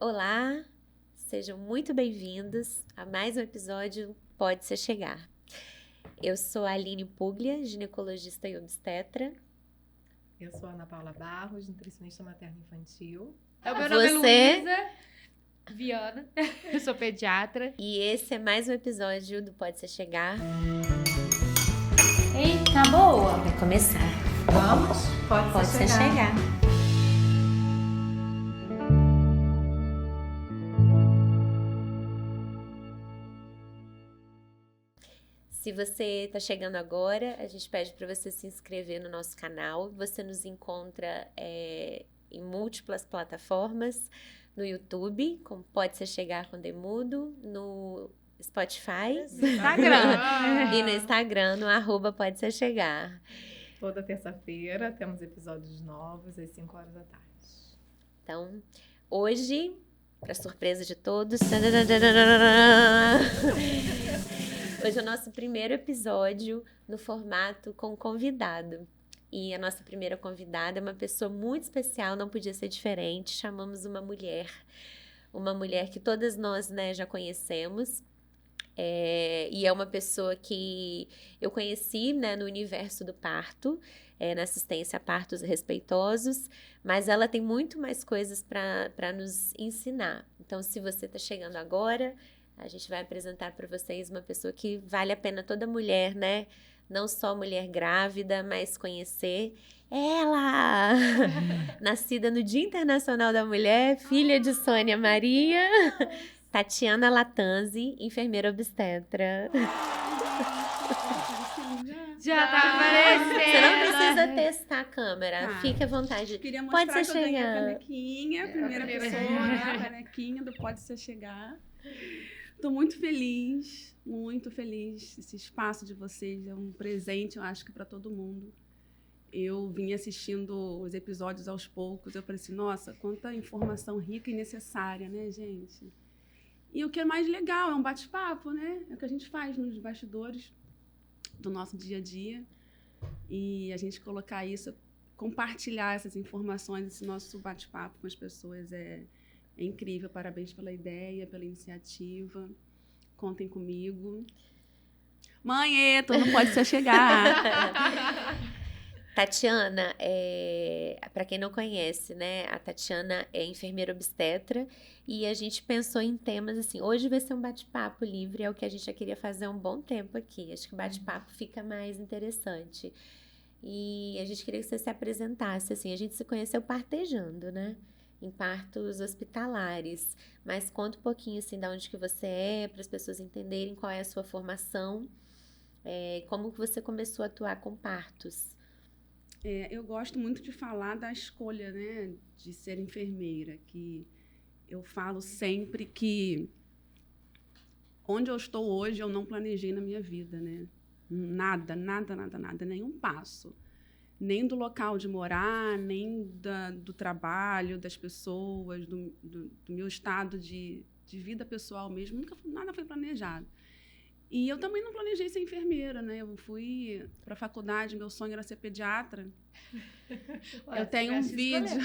Olá, sejam muito bem-vindos a mais um episódio Pode Ser Chegar. Eu sou a Aline Puglia, ginecologista e obstetra. Eu sou a Ana Paula Barros, nutricionista materno-infantil. Meu nome é Luísa Viana, eu sou pediatra. E esse é mais um episódio do Pode Ser Chegar. Eita, boa! Vai começar. Vamos? Pode Ser Chegar. Se você está chegando agora, a gente pede para você se inscrever no nosso canal. Você nos encontra em múltiplas plataformas, no YouTube, como Pode Ser Chegar com Demudo, no Spotify, Instagram. e no Instagram, no @Pode Ser Chegar. Toda terça-feira temos episódios novos às 5 horas da tarde. Então, hoje, para surpresa de todos, hoje é o nosso primeiro episódio no formato com convidado. E a nossa primeira convidada é uma pessoa muito especial, não podia ser diferente. Chamamos uma mulher que todas nós, né, já conhecemos. E é uma pessoa que eu conheci, né, no universo do parto, na assistência a partos respeitosos, mas ela tem muito mais coisas para nos ensinar. Então, se você está chegando agora, a gente vai apresentar para vocês uma pessoa que vale a pena toda mulher, né? Não só mulher grávida, mas conhecer ela! Nascida no Dia Internacional da Mulher, filha de Sônia Maria, Tatiana Latanzi, enfermeira obstetra. Já tá aparecendo. Você não precisa testar a câmera, fique à vontade. Queria mostrar Pode ser que eu ganhei chegar. a canequinha, a primeira pessoa, né? A canequinha do Pode Ser Chegar. Estou muito feliz. Esse espaço de vocês é um presente, eu acho que para todo mundo. Eu vim assistindo os episódios aos poucos, eu falei assim, nossa, quanta informação rica e necessária, né, gente? E o que é mais legal é um bate-papo, né? É o que a gente faz nos bastidores do nosso dia a dia. E a gente colocar isso, compartilhar essas informações, esse nosso bate-papo com as pessoas é incrível. Parabéns pela ideia, pela iniciativa. Contem comigo. Mãe, tu não pode ser chegar. Tatiana, para quem não conhece, né? A Tatiana é enfermeira obstetra e a gente pensou em temas assim. Hoje vai ser um bate-papo livre, é o que a gente já queria fazer há um bom tempo aqui. Acho que o bate-papo fica mais interessante. E a gente queria que você se apresentasse, assim. A gente se conheceu partejando, né? Em partos hospitalares. Mas conta um pouquinho, assim, de onde que você é, para as pessoas entenderem qual é a sua formação, como que você começou a atuar com partos. Eu gosto muito de falar da escolha, né, de ser enfermeira, que eu falo sempre que onde eu estou hoje eu não planejei na minha vida, né? Nada, nenhum passo. Nem do local de morar, nem do trabalho, das pessoas, do meu estado de vida pessoal mesmo, nada foi planejado. E eu também não planejei ser enfermeira, né? Eu fui para a faculdade, meu sonho era ser pediatra. Eu tenho um vídeo.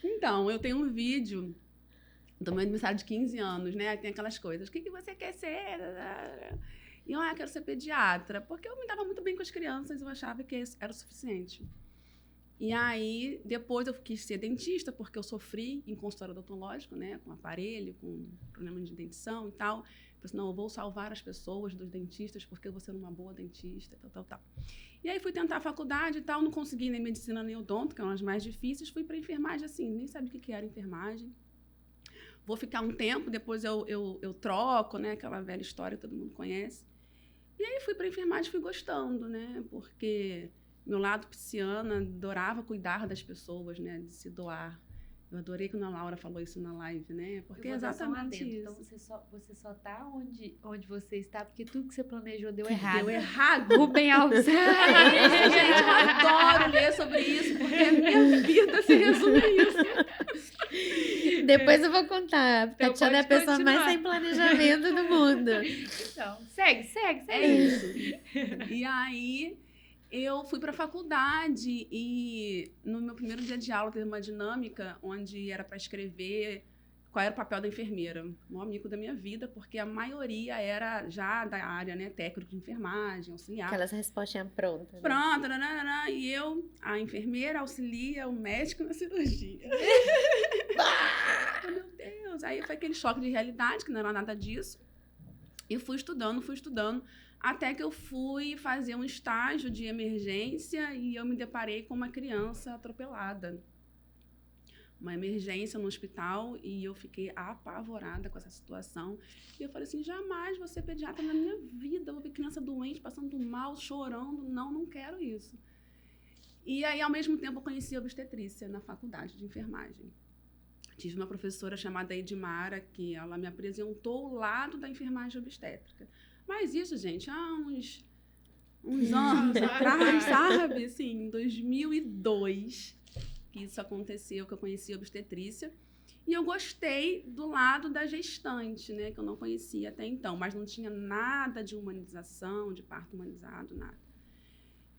Então, eu tenho um vídeo do meu aniversário de 15 anos, né? Tem aquelas coisas. O que você quer ser? E eu quero ser pediatra, porque eu me dava muito bem com as crianças, eu achava que isso era o suficiente. E aí, depois eu quis ser dentista, porque eu sofri em consultório odontológico, né? Com aparelho, com problema de dentição e tal. Eu falei, não, eu vou salvar as pessoas dos dentistas, porque eu vou ser uma boa dentista, tal. E aí fui tentar a faculdade e tal, não consegui nem medicina nem odonto, que eram as mais difíceis. Fui para enfermagem, assim, nem sabia o que era enfermagem. Vou ficar um tempo, depois eu troco, né? Aquela velha história que todo mundo conhece. E aí fui para enfermagem, fui gostando, né? Porque meu lado pisciana adorava cuidar das pessoas, né? De se doar. Eu adorei quando a Laura falou isso na live, né? Porque é exatamente isso. Então você só tá onde você está, porque tudo que você planejou deu errado. Deu errado. Rubem Alves. Gente, eu adoro ler sobre isso, porque a minha vida se resume a isso. Depois eu vou contar. Então, Tatiana é a pessoa mais sem planejamento do mundo. Então, segue. É isso. E aí, Eu fui para a faculdade e no meu primeiro dia de aula teve uma dinâmica onde era para escrever qual era o papel da enfermeira. O maior mico da minha vida, porque a maioria era já da área, né, técnico de enfermagem, auxiliar. Aquelas respostinhas prontas. Né? Pronto, nananana, e eu, a enfermeira, auxilia o médico na cirurgia. Meu Deus! Aí foi aquele choque de realidade, que não era nada disso. E fui estudando, até que eu fui fazer um estágio de emergência e eu me deparei com uma criança atropelada. Uma emergência no hospital e eu fiquei apavorada com essa situação. E eu falei assim, jamais vou ser pediatra na minha vida. Eu vou ver criança doente, passando mal, chorando. Não quero isso. E aí, ao mesmo tempo, eu conheci a obstetrícia na faculdade de enfermagem. Tive uma professora chamada Edmara, que ela me apresentou o lado da enfermagem obstétrica. Mas isso, gente, há uns anos atrás, sabe? Assim, em 2002, que isso aconteceu, que eu conheci a obstetrícia. E eu gostei do lado da gestante, né? Que eu não conhecia até então, mas não tinha nada de humanização, de parto humanizado, nada.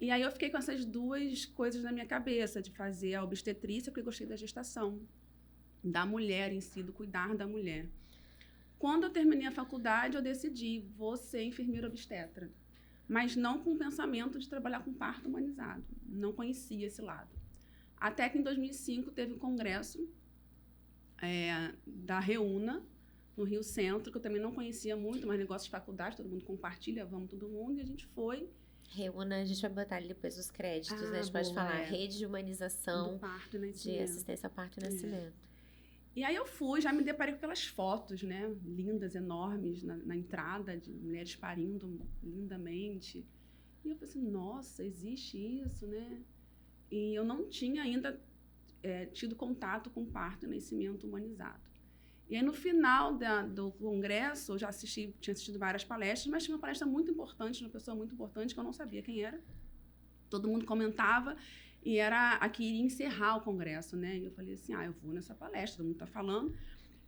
E aí eu fiquei com essas duas coisas na minha cabeça, de fazer a obstetrícia, porque eu gostei da gestação, da mulher em si, do cuidar da mulher. Quando eu terminei a faculdade, eu decidi, vou ser enfermeira obstetra, mas não com o pensamento de trabalhar com parto humanizado. Não conhecia esse lado. Até que em 2005 teve um congresso da Reúna, no Rio Centro, que eu também não conhecia muito, mas negócio de faculdade, todo mundo compartilha, vamos todo mundo, e a gente foi. Reúna, a gente vai botar ali depois os créditos, né? A gente pode falar Rede de Humanização do parto e de Assistência ao Parto e Nascimento. E aí eu fui, já me deparei com aquelas fotos, né? Lindas, enormes, na entrada, de mulheres parindo lindamente. E eu falei assim, nossa, existe isso, né? E eu não tinha ainda tido contato com parto e nascimento humanizado. E aí, no final do congresso, eu já tinha assistido várias palestras, mas tinha uma palestra muito importante, uma pessoa muito importante, que eu não sabia quem era. Todo mundo comentava, e era a que iria encerrar o congresso, né? E eu falei assim, eu vou nessa palestra, todo mundo está falando.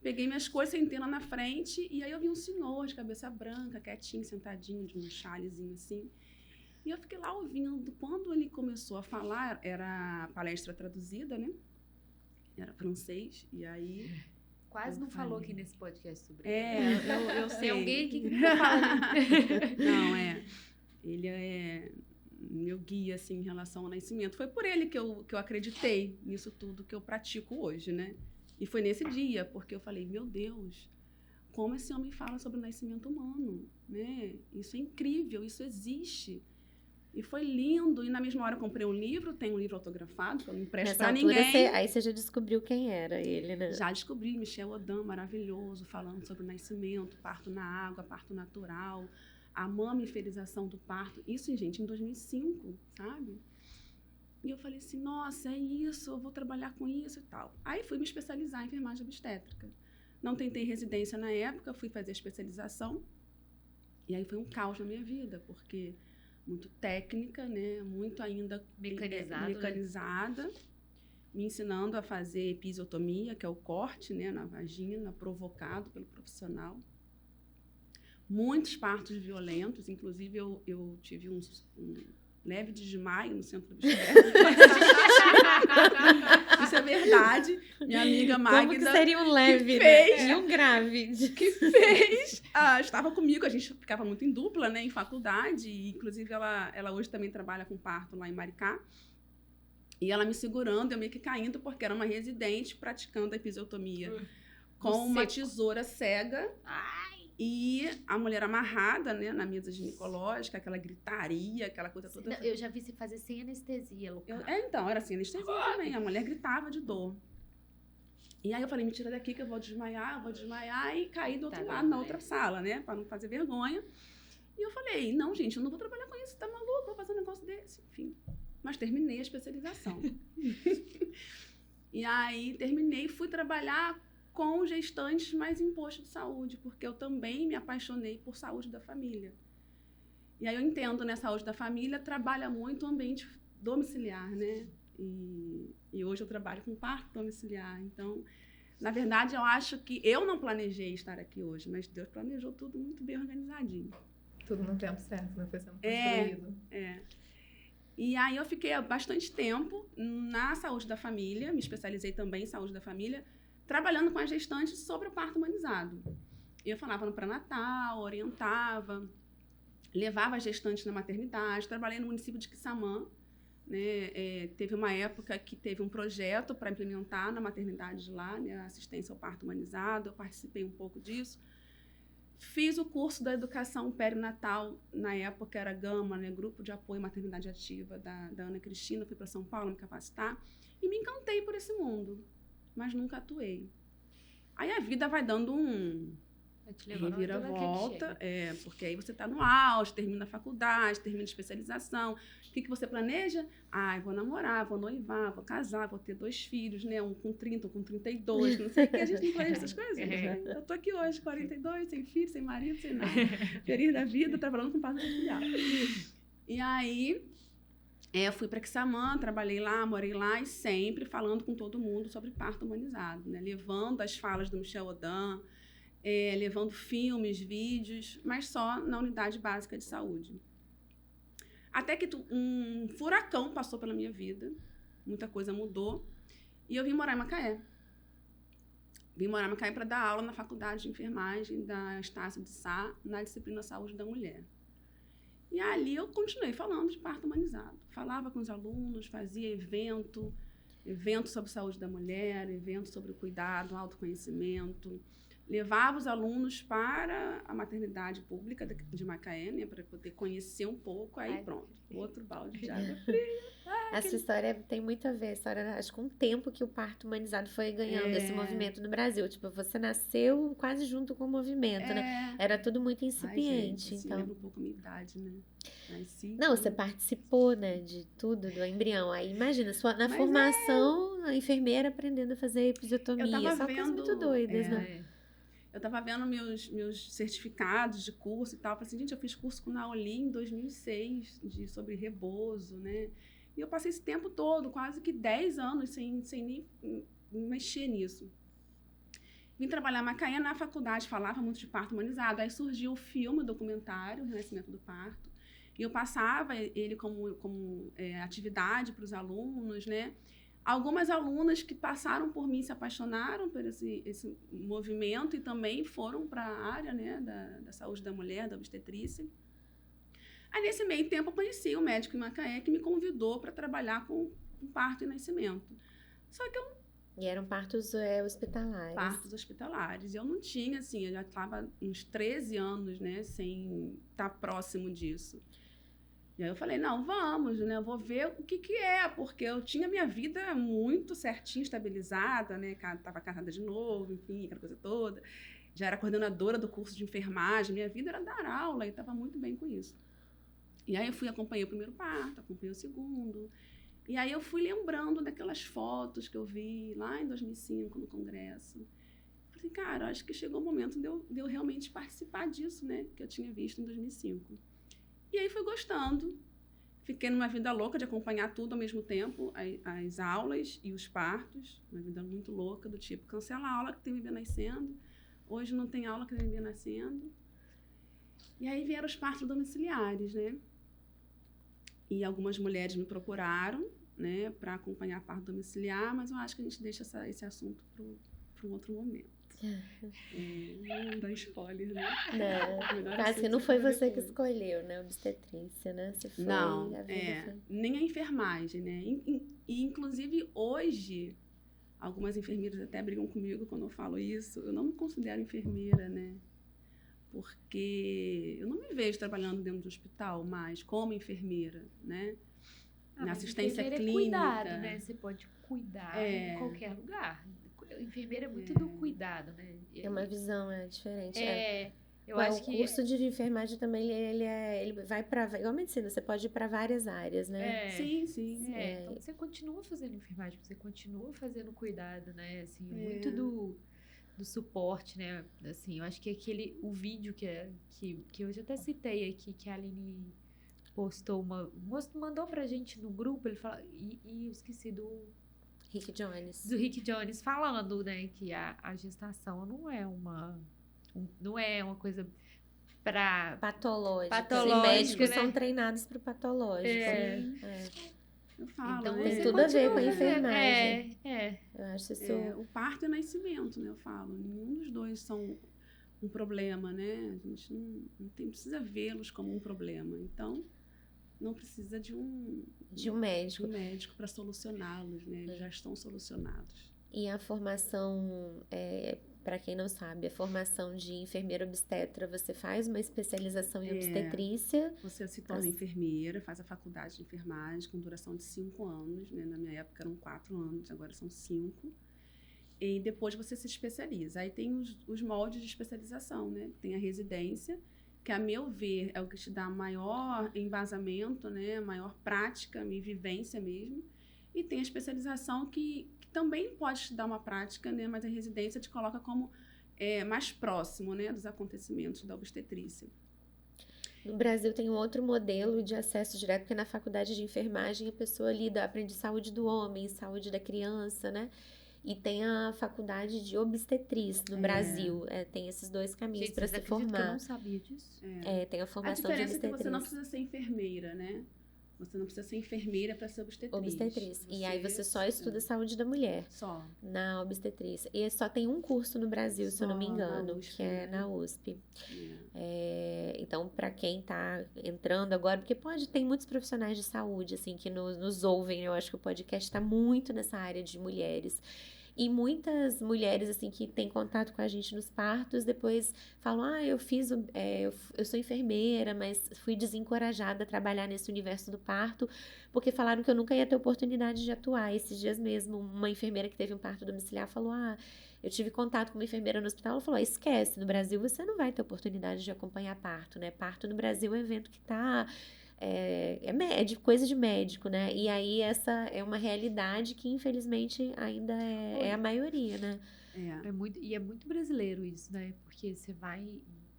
Peguei minhas coisas, sentei lá na frente, e aí eu vi um senhor de cabeça branca, quietinho, sentadinho, de um chalezinho assim. E eu fiquei lá ouvindo. Quando ele começou a falar, era palestra traduzida, né? Era francês, e aí... Quase não falou aqui nesse podcast sobre ele. Eu sei. Tem alguém aqui que não fala. Não, ele é meu guia, assim, em relação ao nascimento. Foi por ele que eu acreditei nisso tudo que eu pratico hoje, né? E foi nesse dia, porque eu falei, meu Deus, como esse homem fala sobre o nascimento humano, né? Isso é incrível, isso existe. E foi lindo. E na mesma hora eu comprei um livro, tem um livro autografado, que eu não empresto pra ninguém. Aí você já descobriu quem era ele, né? Já descobri, Michel Odam, maravilhoso, falando sobre o nascimento, parto na água, parto natural, a mamiferização do parto. Isso, gente, em 2005, sabe? E eu falei assim, nossa, é isso, eu vou trabalhar com isso e tal. Aí fui me especializar em enfermagem obstétrica. Não tentei residência na época, fui fazer especialização. E aí foi um caos na minha vida, porque... muito técnica, né? Muito ainda mecanizada, né? Me ensinando a fazer episiotomia, que é o corte, né, na vagina, provocado pelo profissional. Muitos partos violentos, inclusive eu tive um leve desmaio no centro do Isso é verdade. Minha amiga Magda... Como que seria um leve, né? E um grave. Que fez... estava comigo, a gente ficava muito em dupla, né? Em faculdade. E, inclusive, ela hoje também trabalha com parto lá em Maricá. E ela me segurando, eu meio que caindo, porque era uma residente praticando a episiotomia com uma tesoura cega. E a mulher amarrada, né, na mesa ginecológica, aquela gritaria, aquela coisa toda. Não, eu já vi você fazer sem anestesia, local. Então, era sem anestesia também. A mulher gritava de dor. E aí eu falei, me tira daqui que eu vou desmaiar, e caí do outro lado, na outra sala, né, para não fazer vergonha. E eu falei, não, gente, eu não vou trabalhar com isso, tá maluco, vou fazer um negócio desse. Enfim, mas terminei a especialização. E aí terminei e fui trabalhar com gestantes, mas em posto de saúde, porque eu também me apaixonei por saúde da família. E aí eu entendo, né, saúde da família trabalha muito o ambiente domiciliar, né? E hoje eu trabalho com parto domiciliar. Então, na verdade, eu acho que eu não planejei estar aqui hoje, mas Deus planejou tudo muito bem organizadinho. Tudo no tempo certo, né? Foi sendo construído. E aí eu fiquei há bastante tempo na saúde da família, me especializei também em saúde da família, trabalhando com as gestantes sobre o parto humanizado. Eu falava no pré-natal, orientava, levava as gestantes na maternidade, trabalhei no município de Quissamã, né? Teve uma época que teve um projeto para implementar na maternidade de lá, né? A assistência ao parto humanizado, eu participei um pouco disso. Fiz o curso da educação perinatal, na época era Gama, né? Grupo de Apoio à Maternidade Ativa da Ana Cristina, fui para São Paulo me capacitar e me encantei por esse mundo, mas nunca atuei. Aí a vida vai dando reviravolta, porque aí você está no auge, termina a faculdade, termina a especialização. O que você planeja? Eu vou namorar, vou noivar, vou casar, vou ter 2 filhos, né? Um com 30, um com 32, não sei o que, a gente não planeja essas coisas. Né? Eu tô aqui hoje, 42, sem filho, sem marido, sem nada. Feliz da vida, trabalhando com parto familiar. E aí, eu fui para Quissamã, trabalhei lá, morei lá e sempre falando com todo mundo sobre parto humanizado, né? Levando as falas do Michel Odan, levando filmes, vídeos, mas só na unidade básica de saúde. Até que um furacão passou pela minha vida, muita coisa mudou, e eu vim morar em Macaé. Vim morar em Macaé para dar aula na faculdade de enfermagem da Estácio de Sá, na disciplina Saúde da Mulher. E ali eu continuei falando de parto humanizado. Falava com os alunos, fazia evento sobre saúde da mulher, evento sobre o cuidado, autoconhecimento. Levava os alunos para a maternidade pública de Macaé, né, para poder conhecer um pouco, aí pronto, outro balde de água fria. Essa história tem muito a ver, acho que com o tempo que o parto humanizado foi ganhando esse movimento no Brasil. Tipo, você nasceu quase junto com o movimento, né? Era tudo muito incipiente. Gente, então lembra um pouco a minha idade, né? Não, você participou, né, de tudo, do embrião. Aí imagina, na formação, a enfermeira aprendendo a fazer episiotomia. Só coisas muito doidas, né? Eu estava vendo meus certificados de curso e tal. Falei assim, gente, eu fiz curso com Naoli em 2006, sobre rebozo, né? E eu passei esse tempo todo, quase que 10 anos, sem nem mexer nisso. Vim trabalhar em Macaé na faculdade, falava muito de parto humanizado. Aí surgiu o filme, o documentário, o Renascimento do Parto. E eu passava ele como atividade para os alunos, né? Algumas alunas que passaram por mim se apaixonaram por esse movimento e também foram para a área, né, da saúde da mulher, da obstetrícia. Aí, nesse meio tempo, eu conheci um médico em Macaé que me convidou para trabalhar com parto e nascimento. Só que E eram partos hospitalares. Partos hospitalares. Eu não tinha, assim, eu já estava uns 13 anos, né, sem estar próximo disso. E aí eu falei, não, vamos, né? Eu vou ver o que é, porque eu tinha minha vida muito certinha, estabilizada, né? Estava casada de novo, enfim, aquela coisa toda. Já era coordenadora do curso de enfermagem, minha vida era dar aula e estava muito bem com isso. E aí eu acompanhei o primeiro parto, acompanhei o segundo. E aí eu fui lembrando daquelas fotos que eu vi lá em 2005 no congresso. Falei, cara, acho que chegou o momento de eu realmente participar disso, né? Que eu tinha visto em 2005. E aí fui gostando, fiquei numa vida louca de acompanhar tudo ao mesmo tempo, as aulas e os partos, uma vida muito louca, do tipo, cancela a aula que tem bebê nascendo, hoje não tem aula que tem bebê nascendo. E aí vieram os partos domiciliares, né? E algumas mulheres me procuraram, né, para acompanhar parto domiciliar, mas eu acho que a gente deixa esse assunto para um outro momento. Não dá spoiler, né? Não, assim, não foi você que escolheu, né? Obstetrícia, né? Você foi, não, nem a enfermagem, né? E inclusive hoje, algumas enfermeiras até brigam comigo quando eu falo isso. Eu não me considero enfermeira, né? Porque eu não me vejo trabalhando dentro do hospital mais como enfermeira, né? Na assistência clínica. Cuidado, né? Você pode cuidar em qualquer lugar. Enfermeira é muito do cuidado, né? É uma visão diferente. Eu acho que o curso de enfermagem também, ele vai para igual a medicina, você pode ir para várias áreas, né? Sim. Então você continua fazendo enfermagem, você continua fazendo cuidado, né? Assim, muito do suporte, né? Assim, eu acho que o vídeo que eu já até citei aqui, que a Aline postou, mandou pra gente no grupo, ele fala, e eu esqueci do Rick Jones. Do Rick Jones falando, né, que a gestação não é uma coisa para Patológica. Patológica, E médicos né? são treinados para o patológico. É. Eu falo, Então, né? Tem você tudo a ver com a continua fazendo- enfermagem. É. Eu acho isso... O parto e o nascimento, né? Eu falo. Nenhum dos dois são um problema, né? A gente não precisa vê-los como um problema. Então, não precisa de um médico. Para solucioná-los, né? Eles já estão solucionados. E a formação, para quem não sabe, a formação de enfermeira obstetra, você faz uma especialização em obstetrícia. Você se torna enfermeira, faz a faculdade de enfermagem com duração de 5 anos, né? Na minha época eram 4 anos, agora são 5. E depois você se especializa. Aí tem os moldes de especialização, né? Tem a residência, que a meu ver é o que te dá maior embasamento, né? Maior prática e vivência mesmo. E tem a especialização que também pode te dar uma prática, né? Mas a residência te coloca como mais próximo, né? Dos acontecimentos da obstetrícia. No Brasil tem um outro modelo de acesso direto, porque na faculdade de enfermagem a pessoa aprende saúde do homem, saúde da criança, né? E tem a faculdade de obstetriz no Brasil. Tem esses dois caminhos para se formar. Eu não sabia disso. Tem a formação de A diferença obstetriz. é que você não precisa ser enfermeira, né? Você não precisa ser enfermeira para ser obstetriz. Obstetriz. E aí você só estuda saúde da mulher. Só. Na obstetriz. E só tem um curso no Brasil, se eu não me engano, que é na USP. Então, para quem tá entrando agora, porque tem muitos profissionais de saúde, assim, que nos ouvem. Eu acho que o podcast está muito nessa área de mulheres. E muitas mulheres, assim, que têm contato com a gente nos partos, depois falam, eu sou enfermeira, mas fui desencorajada a trabalhar nesse universo do parto, porque falaram que eu nunca ia ter oportunidade de atuar. Esses dias mesmo, uma enfermeira que teve um parto domiciliar falou, eu tive contato com uma enfermeira no hospital, ela falou, esquece, no Brasil você não vai ter oportunidade de acompanhar parto, né? Parto no Brasil é um evento que médico, coisa de médico, né? E aí essa é uma realidade que infelizmente ainda é a maioria, né? É muito brasileiro isso, né? Porque você vai...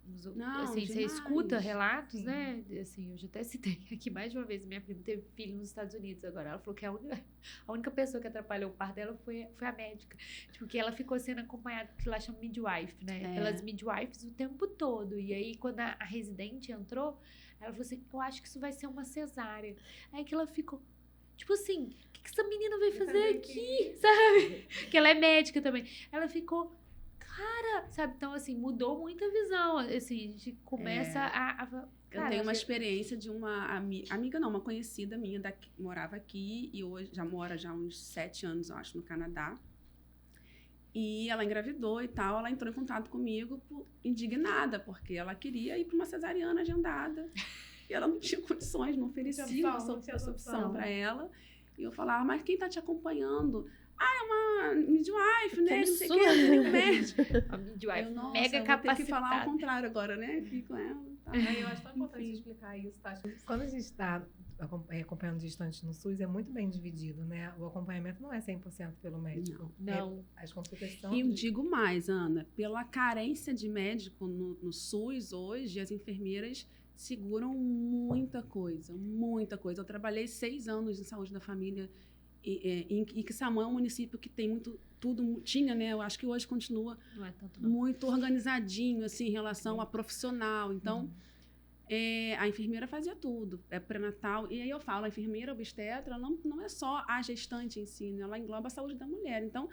você demais. escuta relatos, né? Assim, eu já até citei aqui mais de uma vez, minha prima teve filho nos Estados Unidos agora. Ela falou que a única pessoa que atrapalhou o parto dela foi a médica. Tipo, que ela ficou sendo acompanhada, que lá chama midwife, né? Pelas midwives o tempo todo. E aí, quando a residente entrou, ela falou assim, eu acho que isso vai ser uma cesárea. Aí que ela ficou, tipo assim, o que essa menina vai fazer aqui? Sabe? Que ela é médica também. Ela ficou... Cara, sabe? Então, assim, mudou muito a visão. Assim, a gente começa eu tenho uma experiência de uma amiga, não, uma conhecida minha, morava aqui e hoje já mora há uns 7 anos, eu acho, no Canadá. E ela engravidou e tal, ela entrou em contato comigo indignada, porque ela queria ir para uma cesariana agendada. E ela não tinha condições, não oferecia essa opção para ela. E eu falava, mas quem está te acompanhando? É uma midwife, né? Não sei o que, tem um médico. A midwife mega capacitada. Eu vou ter que falar ao contrário agora, né? Aqui com ela. Tá. Eu acho tão importante explicar isso, tá? Quando a gente está acompanhando gestantes no SUS, é muito bem dividido, né? O acompanhamento não é 100% pelo médico. Não. As consultas são... E eu digo mais, Ana, pela carência de médico no SUS hoje, as enfermeiras seguram muita coisa, muita coisa. Eu trabalhei 6 anos em saúde da família e Quissamã é um município que tem tinha, né? Eu acho que hoje continua muito organizadinho, assim, em relação a profissional. Então, a enfermeira fazia tudo, pré-natal. E aí eu falo, a enfermeira obstetra não é só a gestante em si, né? Ela engloba a saúde da mulher. Então,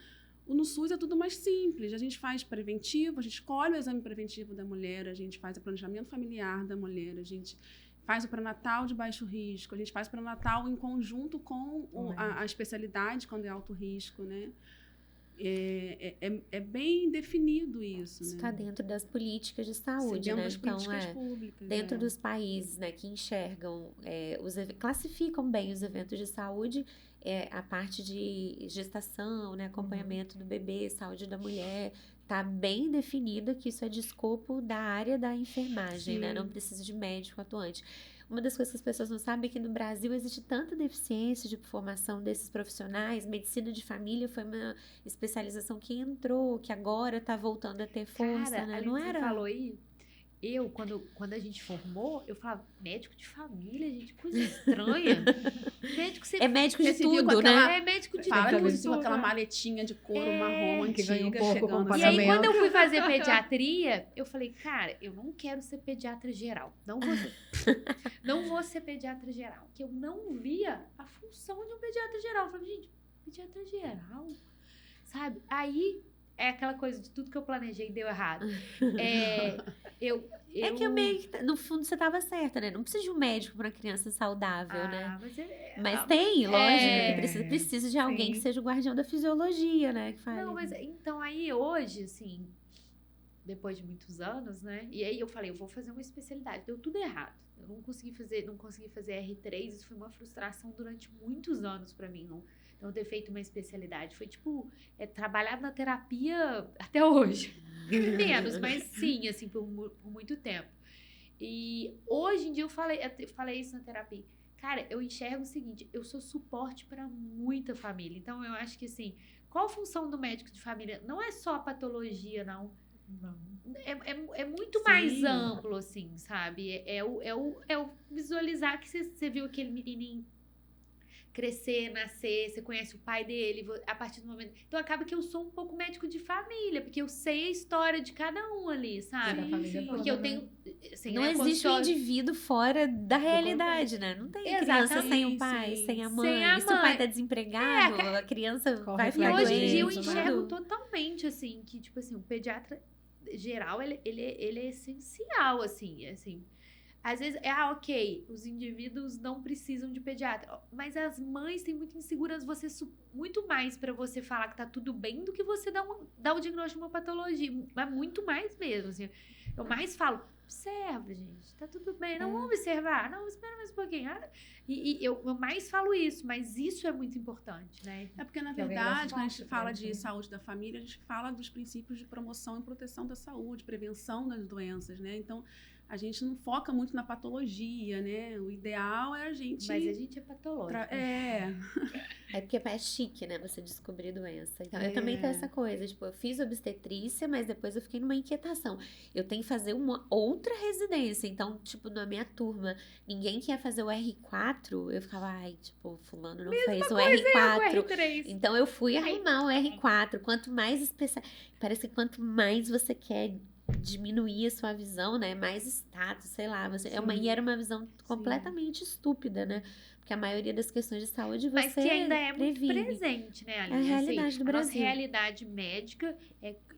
no SUS é tudo mais simples. A gente faz preventivo, a gente escolhe o exame preventivo da mulher, a gente faz o planejamento familiar da mulher, a gente faz o pré-natal de baixo risco, a gente faz o pré-natal em conjunto com a especialidade quando é alto risco, né? É bem definido isso. Está dentro das políticas de saúde, dentro né? das políticas públicas. Dentro dos países, né, que enxergam, classificam bem os eventos de saúde, a parte de gestação, né, acompanhamento do bebê, saúde da mulher, está bem definido que isso é de escopo da área da enfermagem, né? Não precisa de médico atuante. Uma das coisas que as pessoas não sabem é que no Brasil existe tanta deficiência de formação desses profissionais. Medicina de família foi uma especialização que entrou, que agora está voltando a ter força, Cara, né? Ali Não você era? falou aí, quando a gente formou, eu falava, médico de família, gente, coisa estranha. Médico É médico de Você viu com tudo, né? aquela- É médico de Fala que tudo. vestiu aquela maletinha de couro marrom que ganhou um antiga, pouco chegando com o E aí, pagamento. quando eu fui fazer pediatria, eu falei, cara, eu não quero ser pediatra geral. Não vou ser pediatra geral. Que eu não via a função de um pediatra geral. Eu falei, gente, pediatra geral? Sabe? Aí, é aquela coisa de tudo que eu planejei deu errado. É que eu meio que, no fundo, você tava certa, né? Não precisa de um médico pra uma criança saudável, né? Mas tem, lógico, que precisa de alguém que seja o guardião da fisiologia, né? Que fale. Não, mas então aí hoje, assim, depois de muitos anos, né? E aí eu falei, eu vou fazer uma especialidade. Deu tudo errado. Eu não consegui fazer R3, isso foi uma frustração durante muitos anos pra mim, não ter feito uma especialidade. Foi tipo, trabalhar na terapia até hoje. Menos, mas sim, assim, por muito tempo. E hoje em dia eu falei isso na terapia. Cara, eu enxergo o seguinte, eu sou suporte para muita família. Então, eu acho que, assim, qual a função do médico de família? Não é só a patologia, não. É muito mais amplo, assim, sabe? É o visualizar que você viu aquele menininho crescer, nascer, você conhece o pai dele, a partir do momento... Então, acaba que eu sou um pouco médico de família, porque eu sei a história de cada um ali, sabe? Sim. Porque eu tenho... Assim, Não né, existe um indivíduo fora da realidade, né? Não tem criança sem o pai, sem a mãe. Sem a E se o pai mãe. tá desempregado, a criança vai E ficar hoje em dia eu doente, enxergo tudo. totalmente, assim, que, tipo assim, o pediatra geral, ele é essencial, assim. Às vezes, ok, os indivíduos não precisam de pediatra, mas as mães têm muita insegurança, muito mais pra você falar que tá tudo bem do que você dar o diagnóstico de uma patologia, mas muito mais mesmo, assim. Eu mais falo, observa, gente, tá tudo bem, não vamos observar, não, espera mais um pouquinho. E eu mais falo isso, mas isso é muito importante, né? É porque, na Que alguém verdade, dá quando a gente suporte fala pra de gente, né? saúde da família, a gente fala dos princípios de promoção e proteção da saúde, prevenção das doenças, né? Então, a gente não foca muito na patologia, né? O ideal é a gente... Mas a gente é patológico. É porque é chique, né? Você descobrir doença. Então, eu também tenho essa coisa. Tipo, eu fiz obstetrícia, mas depois eu fiquei numa inquietação. Eu tenho que fazer uma outra residência. Então, tipo, na minha turma, ninguém que ia fazer o R4, eu ficava, ai, tipo, fulano não fez o R4. R3. Então, eu fui arrumar o R4. Quanto mais especial... Parece que quanto mais você quer diminuir a sua visão, né? Mais status, sei lá. E era uma visão completamente estúpida, né? Porque a maioria das questões de saúde você Mas que ainda é muito previne. presente, né, Aline? É a realidade do A nossa Brasil. realidade médica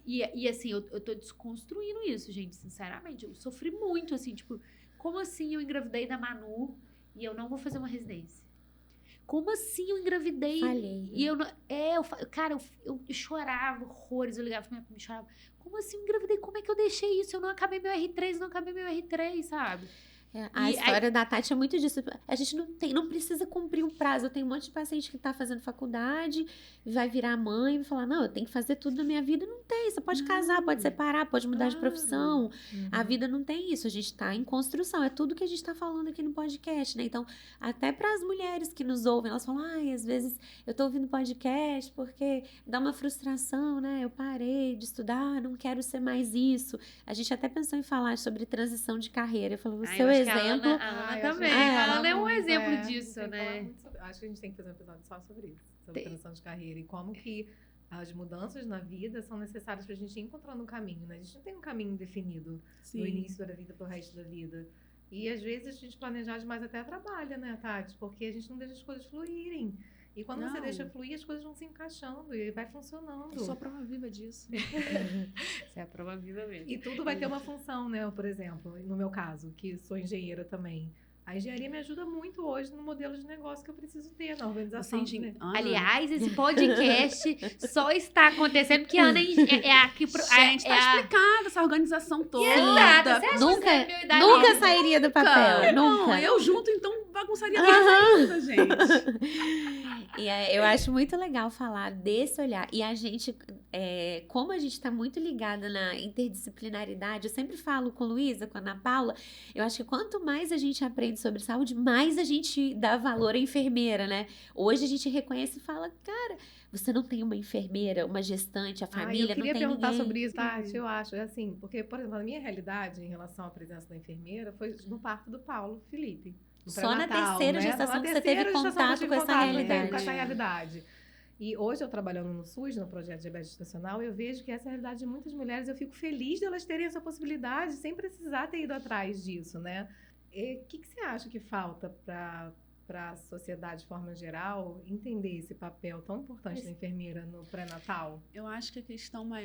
e assim, eu tô desconstruindo isso, gente, sinceramente. Eu sofri muito, assim, tipo, como assim eu engravidei da Manu e eu não vou fazer uma residência? Como assim eu engravidei? Falhei. E eu chorava horrores, eu ligava pra minha mãe e chorava. Como assim eu engravidei? Como é que eu deixei isso? Eu não acabei meu R3, sabe? A história da Tati é muito disso. A gente não precisa cumprir um prazo. Eu tenho um monte de paciente que tá fazendo faculdade, vai virar mãe e vai falar, não, eu tenho que fazer tudo na minha vida. Não tem, você pode casar, pode separar, pode mudar de profissão. A vida não tem isso, a gente tá em construção. É tudo que a gente tá falando aqui no podcast, né? Então, até para as mulheres que nos ouvem, elas falam, às vezes eu tô ouvindo podcast porque dá uma frustração, né? Eu parei de estudar, não quero ser mais isso. A gente até pensou em falar sobre transição de carreira. Eu falei, o seu exemplo... A Ana também. A Ana é um exemplo disso, né? Acho que a gente tem que fazer um episódio só sobre isso, sobre transição de carreira e como que as mudanças na vida são necessárias pra gente ir encontrando um caminho, né? A gente não tem um caminho definido no início da vida pro resto da vida. E às vezes a gente planejar demais até atrapalha, né, Tati? Porque a gente não deixa as coisas fluírem. E quando você deixa fluir, as coisas vão se encaixando e vai funcionando. Eu sou a prova viva disso. Você é a prova viva mesmo. E tudo vai ter uma função, né? Por exemplo, no meu caso, que sou engenheira também. A engenharia me ajuda muito hoje no modelo de negócio que eu preciso ter, na organização. Aliás, esse podcast só está acontecendo porque a Ana é aqui... Gente, tá explicada essa organização toda. Exato. Nunca sairia do papel. Nunca. Não, eu junto, então bagunçaria mais ainda, gente. E eu acho muito legal falar desse olhar. E a gente, como a gente está muito ligada na interdisciplinaridade, eu sempre falo com a Luísa, com a Ana Paula, eu acho que quanto mais a gente aprende sobre saúde, mais a gente dá valor à enfermeira, né? Hoje a gente reconhece e fala, cara, você não tem uma enfermeira, uma gestante, a família, não tem ninguém. Eu queria perguntar sobre isso, Tati, eu acho, assim, porque, por exemplo, a minha realidade em relação à presença da enfermeira foi no parto do Paulo Felipe. Só na terceira gestação que você teve contato com essa realidade. Com essa realidade. E hoje, eu trabalhando no SUS, no projeto de diabetes gestacional, eu vejo que essa é a realidade de muitas mulheres. Eu fico feliz de elas terem essa possibilidade, sem precisar ter ido atrás disso, né? O que você acha que falta para a sociedade, de forma geral, entender esse papel tão importante da enfermeira no pré-natal? Eu acho que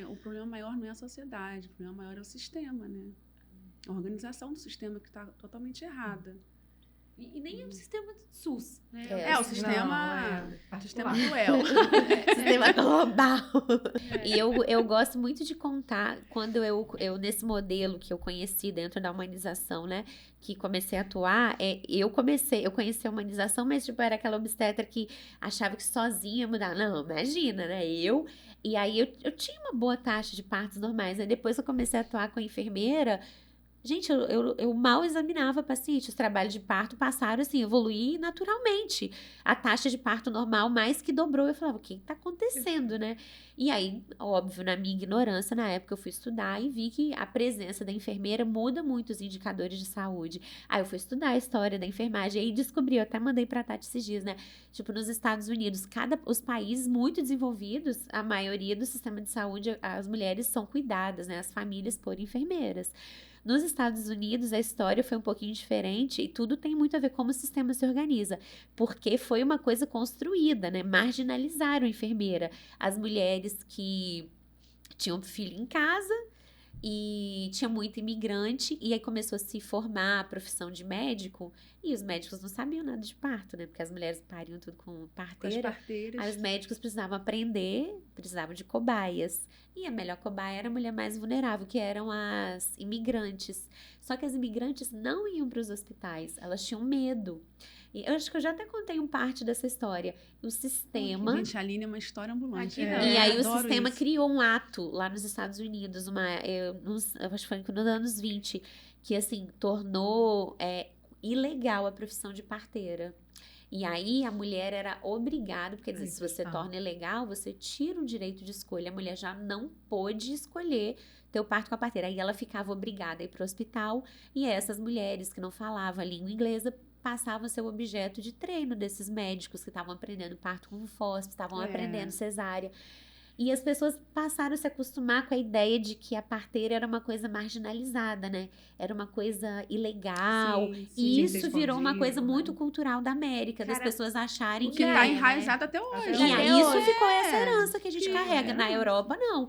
o problema maior não é a sociedade, o problema maior é o sistema, né? A organização do sistema que está totalmente errada. E nem é um sistema SUS, né? O sistema cruel. Sistema global. E eu gosto muito de contar, quando eu nesse modelo que eu conheci dentro da humanização, né, que comecei a atuar, eu conheci a humanização, mas tipo, era aquela obstetra que achava que sozinha ia mudar. Não, imagina, né, e aí eu tinha uma boa taxa de partos normais, né, depois eu comecei a atuar com a enfermeira. Gente, eu mal examinava paciente. Os trabalhos de parto passaram, assim, evoluir naturalmente. A taxa de parto normal mais que dobrou. Eu falava, o que está acontecendo, né? E aí, óbvio, na minha ignorância, na época eu fui estudar e vi que a presença da enfermeira muda muito os indicadores de saúde. Aí eu fui estudar a história da enfermagem e aí descobri, eu até mandei pra Tati esses dias, né? Tipo, nos Estados Unidos, os países muito desenvolvidos, a maioria do sistema de saúde, as mulheres são cuidadas, né? As famílias por enfermeiras. Nos Estados Unidos, a história foi um pouquinho diferente e tudo tem muito a ver como o sistema se organiza, porque foi uma coisa construída, né? Marginalizaram a enfermeira. As mulheres que tinham filho em casa e tinha muito imigrante, e aí começou a se formar a profissão de médico, e os médicos não sabiam nada de parto, né? Porque as mulheres pariam tudo com parteira. Com as parteiras. Aí os médicos precisavam aprender, precisavam de cobaias. E a melhor cobaia era a mulher mais vulnerável, que eram as imigrantes. Só que as imigrantes não iam para os hospitais, elas tinham medo. E eu acho que eu já até contei parte dessa história. O sistema... Gente, a Aline é uma história ambulante. E aí o sistema criou um ato lá nos Estados Unidos, eu acho que foi nos anos 20, que assim, tornou ilegal a profissão de parteira. E aí a mulher era obrigada, porque se você torna ilegal, você tira o direito de escolha. A mulher já não pôde escolher ter o parto com a parteira. Aí ela ficava obrigada a ir para o hospital, e essas mulheres que não falavam a língua inglesa passavam a ser o objeto de treino desses médicos que estavam aprendendo parto com fósforo, estavam aprendendo cesárea. E as pessoas passaram a se acostumar com a ideia de que a parteira era uma coisa marginalizada, né? Era uma coisa ilegal. Sim, e isso virou uma coisa muito cultural da América, das pessoas acharem que tá enraizado até hoje. E aí isso ficou essa herança que a gente carrega. Na Europa, não.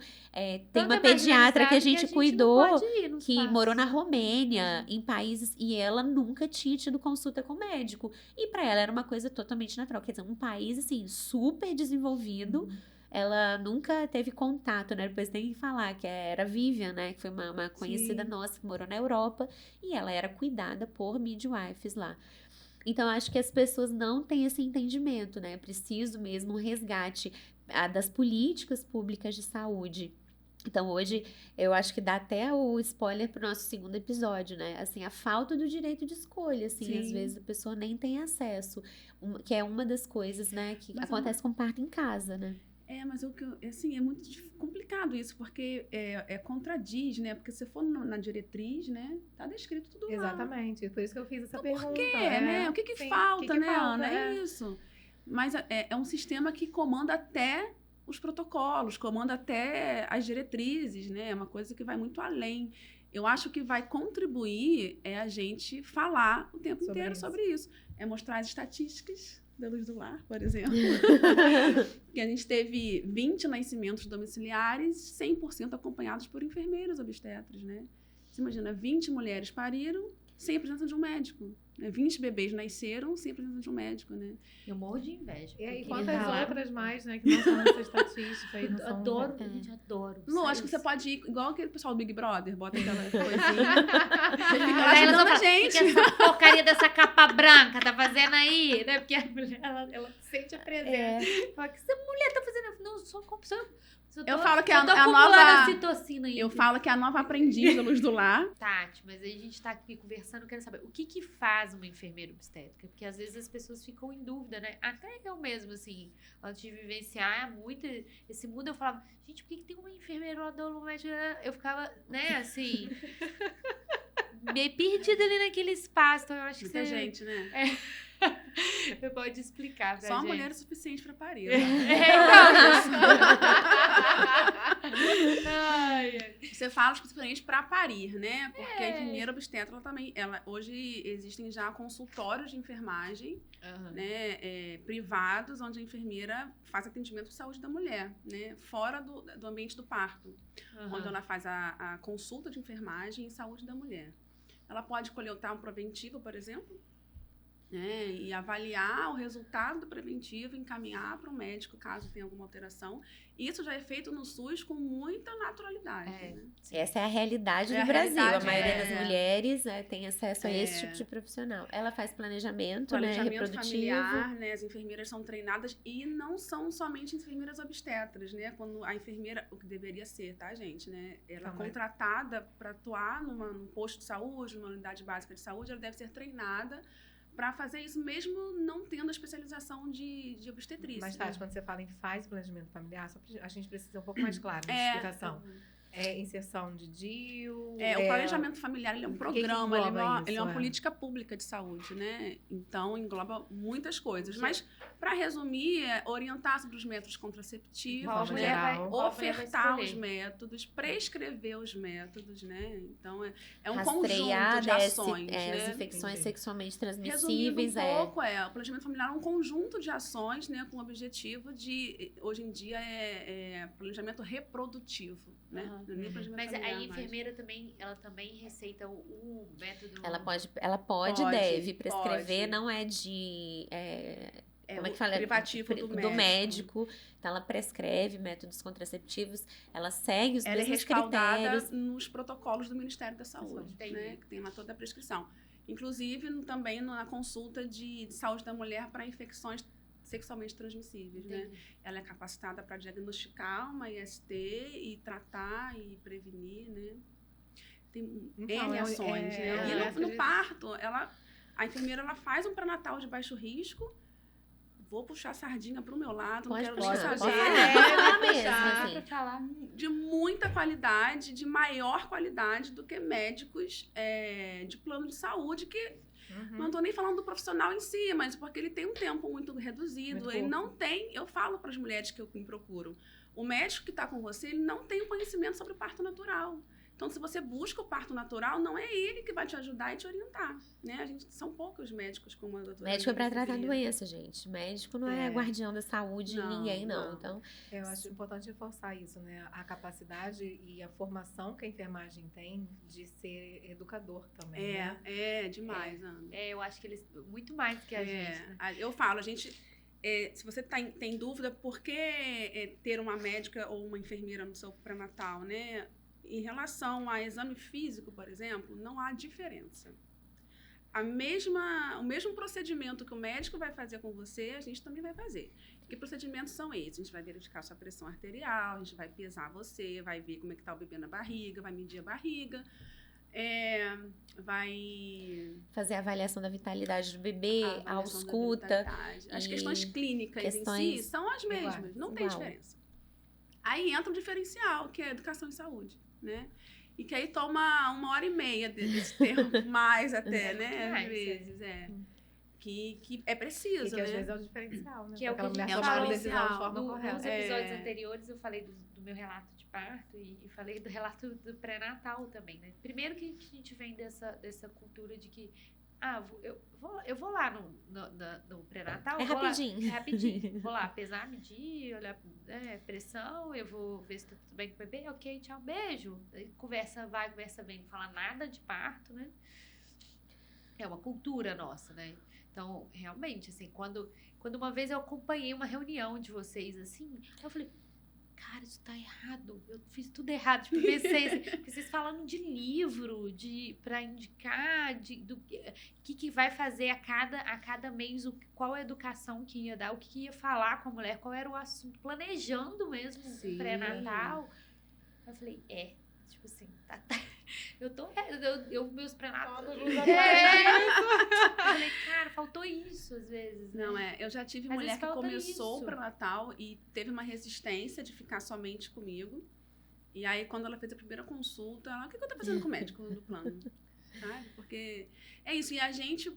Tem uma pediatra que a gente cuidou, que morou na Romênia, em países, e ela nunca tinha tido consulta com médico. E para ela era uma coisa totalmente natural. Quer dizer, um país, assim, super desenvolvido, ela nunca teve contato, né? Depois tem que falar que era a Vivian, né? Que foi uma conhecida nossa que morou na Europa, e ela era cuidada por midwives lá. Então, acho que as pessoas não têm esse entendimento, né? É preciso mesmo um resgate das políticas públicas de saúde. Então, hoje, eu acho que dá até o spoiler pro nosso segundo episódio, né? Assim, a falta do direito de escolha, assim, às vezes a pessoa nem tem acesso, que é uma das coisas, né, que acontece com parto em casa, né? Mas assim, é muito complicado isso, porque contradiz, né? Porque se for na diretriz, né? Tá descrito tudo lá. Exatamente, por isso que eu fiz essa pergunta. Por quê, né? O que falta, né, Ana? É isso. Mas é um sistema que comanda até os protocolos, comanda até as diretrizes, né? É uma coisa que vai muito além. Eu acho que vai contribuir a gente falar o tempo inteiro sobre isso. É mostrar as estatísticas da Luz do Lar, por exemplo. Que a gente teve 20 nascimentos domiciliares, 100% acompanhados por enfermeiros obstetras, né? Você imagina, 20 mulheres pariram sem a presença de um médico. né? 20 bebês nasceram sem a presença de um médico, né? Eu morro de inveja. E aí, porque quantas tá lá- outras mais, né, que não são nessa estatística aí, não são... Adoro, gente, adoro. Lu, acho que você Isso. pode ir igual aquele pessoal do Big Brother, bota aquela coisinha. Você fica lá Aí ela só ajudando a fala, gente. "O que essa porcaria dessa capa branca tá fazendo aí?" Né? Porque a mulher, ela sente a presença. Fala, "O que essa mulher tá fazendo?" Eu falo, "Não, só Eu falo que eu a tô nova- acumulando a citocina aí. Eu falo que é a nova aprendiz da Luz do Lar. Tati, mas aí a gente tá aqui conversando, quero saber, o que que faz uma enfermeira obstétrica? Porque às vezes as pessoas ficam em dúvida, né? Até eu mesmo, assim, antes de vivenciar muito esse mundo, eu falava, gente, por que que tem uma enfermeira odontomédica? Eu ficava, né, assim, meio perdida ali naquele espaço. Então eu acho que Muita você gente, né? pode explicar pra Só uma gente. mulher é suficiente pra parir. É, né? então, ai, ai. Você fala especificamente para parir, né? Porque a enfermeira obstetra, hoje existem já consultórios de enfermagem, Aham. né, privados, onde a enfermeira faz atendimento de saúde da mulher, né? Fora do ambiente do parto, Aham. onde ela faz a consulta de enfermagem e saúde da mulher. Ela pode coletar um preventivo, por exemplo, né, e avaliar o resultado do preventivo, encaminhar para o médico caso tenha alguma alteração. Isso já é feito no SUS com muita naturalidade. É. Né? Essa é a realidade É do a Brasil. realidade, A maioria é. das mulheres tem acesso a esse É. tipo de profissional. Ela faz planejamento, Planejamento reprodutivo. familiar, né? As enfermeiras são treinadas e não são somente enfermeiras obstetras, né? Quando a enfermeira, o que deveria ser, tá, gente, né? Ela é Também. contratada para atuar num posto de saúde, numa unidade básica de saúde, ela deve ser treinada para fazer isso mesmo não tendo a especialização de obstetrícia. Mas, né? Tati, quando você fala em faz planejamento familiar, só pra, a gente precisa ser um pouco mais claro na É. explicação. É inserção de DIU? O planejamento familiar ele é um que programa, ele é engloba uma, isso, ele é uma é? política pública de saúde, né? Então, engloba muitas coisas. Sim. Mas, para resumir, orientar sobre os métodos contraceptivos, Qual né? geral. Ofertar os métodos, prescrever os métodos, né? Então, é um Rastrear, conjunto de ações, as né? infecções Entendi. sexualmente Resumindo transmissíveis. um pouco, o planejamento familiar é um conjunto de ações, né, com o objetivo de, hoje em dia, planejamento reprodutivo, né? Aham. Não é nem planejamento Mas familiar a mais. enfermeira também, ela também receita o método... Ela pode Pode, deve prescrever, pode. não é de... como é que o fala? privativo do médico. médico. Então, ela prescreve métodos contraceptivos, ela segue os Ela é mesmos respaldada critérios. nos protocolos do Ministério da Saúde, Entendi. né? Que tem lá toda a prescrição. Inclusive, também na consulta de saúde da mulher para infecções sexualmente transmissíveis, né? Entendi. Ela é capacitada para diagnosticar uma IST e tratar e prevenir, né? Tem Então, N ações, né? E essa no de- parto, a enfermeira ela faz um pré-natal de baixo risco. Vou puxar a sardinha para o meu lado, não quero nem pode saber. falar mesmo, puxar, assim. pra falar. De muita qualidade, de maior qualidade do que médicos de plano de saúde, que Uhum. não estou nem falando do profissional em si, mas porque ele tem um tempo muito reduzido, Muito ele pouco. não tem, eu falo para as mulheres que eu me procuro, o médico que está com você, ele não tem o conhecimento sobre o parto natural. Então, se você busca o parto natural, não é ele que vai te ajudar e te orientar, né? São poucos médicos como a doutora. Médico é para tratar Viviane. doença, gente. Médico não é guardião da saúde de Não, ninguém, não. não. Então, Eu acho importante reforçar isso, né? A capacidade e a formação que a enfermagem tem de ser educador também, né? É demais, Ana. Eu acho que eles... Muito mais do que a gente, né? Eu falo, a gente... se você tem dúvida por que ter uma médica ou uma enfermeira no seu pré-natal, né? Em relação a exame físico, por exemplo, não há diferença. O mesmo procedimento que o médico vai fazer com você, a gente também vai fazer. Que procedimentos são esses? A gente vai verificar sua pressão arterial, a gente vai pesar você, vai ver como é que está o bebê na barriga, vai medir a barriga, vai... fazer a avaliação da vitalidade do bebê, avaliação da ausculta. vitalidade. As e questões clínicas em questões si são as mesmas, iguais, não tem igual. diferença. Aí entra o diferencial, que é a educação em saúde, né? E que aí toma 1h30 desse tempo, mais até, né? Às Mais, vezes, Que é preciso, E que né? às vezes é o diferencial, né? Que é o que Aquela a gente mulher falou tomar a decisão de inicial, forma Nos correta. episódios anteriores eu falei do meu relato de parto e falei do relato do pré-natal também, né? Primeiro que a gente vem dessa cultura de que eu vou lá no pré-natal. É vou lá- rapidinho. é rapidinho. Vou lá pesar, medir, olhar pressão, eu vou ver se tá tudo bem com o bebê, ok, tchau, beijo. Aí conversa vai, conversa vem, não fala nada de parto, né? É uma cultura nossa, né? Então, realmente, assim, quando uma vez eu acompanhei uma reunião de vocês, assim, eu falei, cara, isso tá errado, eu fiz tudo errado. Tipo, pensei assim, porque vocês falando de livro, pra indicar, do que vai fazer a cada mês, qual a educação que ia dar, o que ia falar com a mulher, qual era o assunto, planejando mesmo o pré-natal. Eu falei, tipo assim, meus pré-natal. Eu falei, cara, faltou isso às vezes. Né? Não, eu já tive mulher que começou o pré-natal e teve uma resistência de ficar somente comigo. E aí, quando ela fez a primeira consulta, ela, o que eu tô fazendo com o médico do plano? Sabe? Porque é isso, e a gente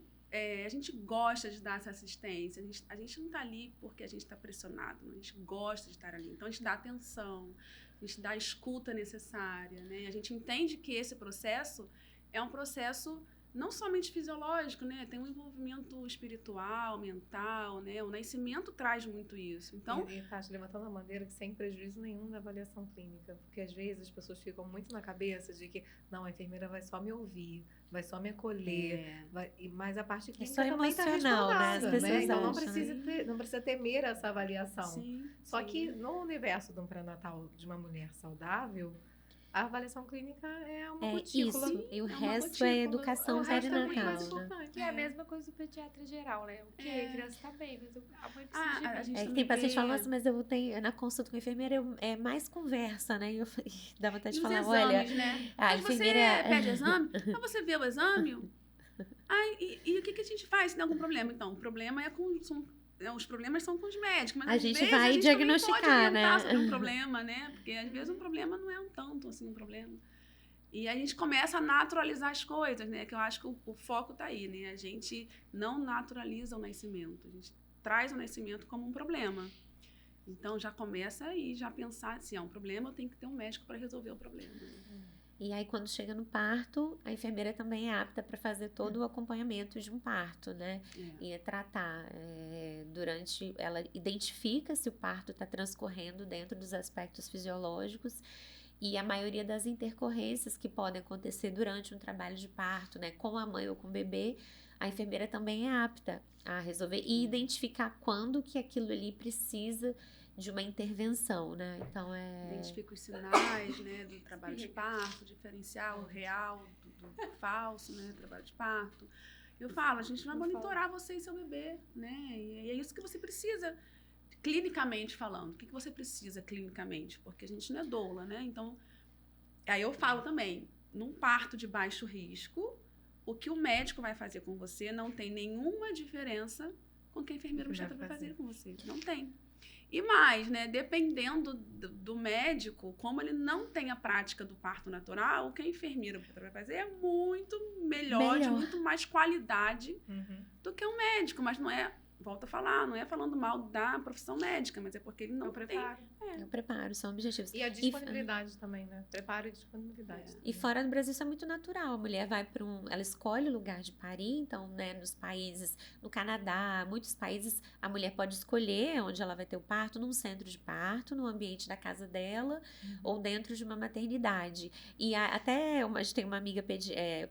gosta de dar essa assistência, a gente não tá ali porque a gente tá pressionado, a gente gosta de estar ali. Então, a gente dá atenção, a gente dá a escuta necessária, né? A gente entende que esse processo é um processo não somente fisiológico, né? Tem um envolvimento espiritual, mental, né? O nascimento traz muito isso. Então, e tá levantando a bandeira que sem prejuízo nenhum da avaliação clínica, porque às vezes as pessoas ficam muito na cabeça de que não, a enfermeira vai só me ouvir, vai só me acolher, mas a parte clínica também está respaldada, né? Então não precisa temer essa avaliação. Sim, só que no universo de um pré-natal de uma mulher saudável, a avaliação clínica é uma cutícula. Isso, e o resto é educação perinatal, né? Que é a mesma coisa do pediatra geral, né? O que a criança tá bem, mas a mãe precisa de mim. Tem paciente que fala, nossa, mas eu tenho, na consulta com a enfermeira é mais conversa, né? E eu dá vontade de falar, exames, olha, né? a enfermeira... Você pede exame, aí você vê o exame, e o que a gente faz se tem algum problema? Então, o problema os problemas são com os médicos, mas a às gente vezes vai a gente diagnosticar, pode né? sobre um problema, né? Porque às vezes um problema não é um tanto assim um problema. E a gente começa a naturalizar as coisas, né? Que eu acho que o foco tá aí, né? A gente não naturaliza o nascimento, a gente traz o nascimento como um problema. Então já começa aí, já pensar assim, um problema, eu tenho que ter um médico para resolver o problema. E aí, quando chega no parto, a enfermeira também é apta para fazer todo o acompanhamento de um parto, né? E tratar. Ela identifica se o parto está transcorrendo dentro dos aspectos fisiológicos e a maioria das intercorrências que podem acontecer durante um trabalho de parto, né? Com a mãe ou com o bebê, a enfermeira também é apta a resolver e identificar quando que aquilo ali precisa de uma intervenção, né? Então identifica os sinais, né, do trabalho de parto, diferenciar o real do falso, né, trabalho de parto. Eu falo, a gente vai monitorar você e seu bebê, né? E é isso que você precisa, clinicamente falando. O que você precisa clinicamente? Porque a gente não é doula, né? Então, aí eu falo também, num parto de baixo risco, o que o médico vai fazer com você não tem nenhuma diferença com o que a enfermeira obstetra vai fazer com você. Não tem. E mais, né, dependendo do médico, como ele não tem a prática do parto natural, o que a enfermeira vai fazer é muito melhor. De muito mais qualidade do que um médico. Mas não é, volto a falar, não é falando mal da profissão médica, mas é porque ele não tem. É o preparo, são objetivos. E a disponibilidade também, né? Preparo e disponibilidade. E fora do Brasil isso é muito natural. A mulher vai para ela escolhe o lugar de parir, então, né, nos países, no Canadá, muitos países, a mulher pode escolher onde ela vai ter o parto, num centro de parto, no ambiente da casa dela, ou dentro de uma maternidade. E até a gente tem uma amiga